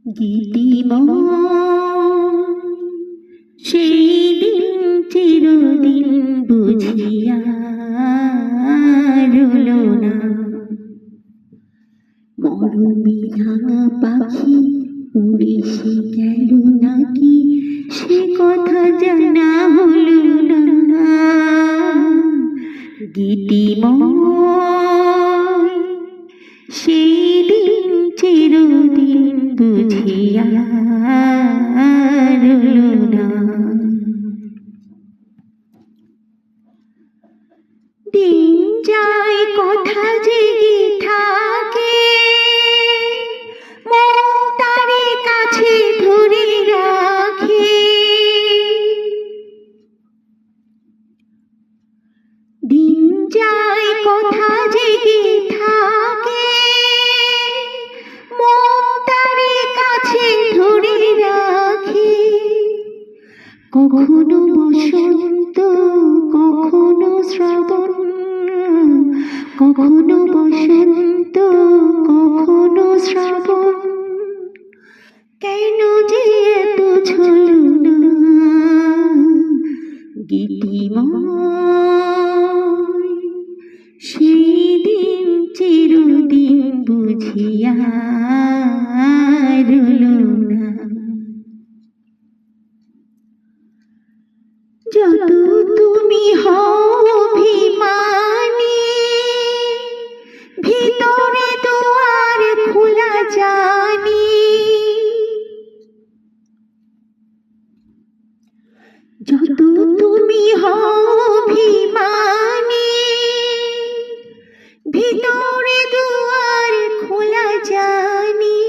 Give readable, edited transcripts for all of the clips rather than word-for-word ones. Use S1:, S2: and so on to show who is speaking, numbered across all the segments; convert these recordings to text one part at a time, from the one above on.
S1: গীতিময় সেই দিন চিরদিন বুঝিয়া রইল না। মরমী রাঙা পাখি উড়ে সে গেল নাকি, সে কথা জানা হল না। গীতিময় সেই দিন চিরদিন বুঝিয়া রইল না। দিন যায় কথা জেগে থাকে, মন তারে কাছে ধরে রাখে। দিন যায় কথা জেগে থাকে, মন তারে কাছে ধরে রাখে। কখনো বসন্ত, কখনো শ্রাবণ, কখনো বসন্ত, কখনো শ্রাবণ। কেন যে এত ছলনা? গীতিময় সেই দিন চিরদিন বুঝিয়া রইল না। যত তুমি হও অভিমানী, ভিতরে দুয়ার খোলা জানি। যত তুমি হও অভিমানী, ভিতরে দুয়ার খোলা জানি।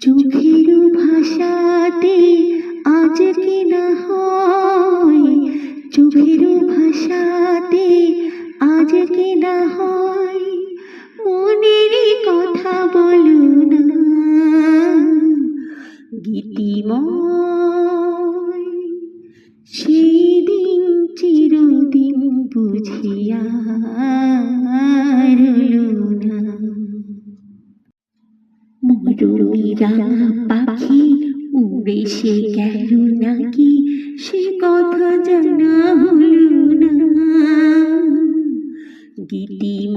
S1: চোখের ভাষাতে আজ কি না হয়, চোখের ভাষাতে আজ কি না হয়। মনের কথা বলো না। গীতিময় সেই দিন চিরদিন বুঝিয়া রইল না। মরমী রাঙা পাখি উড়ে সে গেল নাকি, সে কথা জানা হল না। গীতি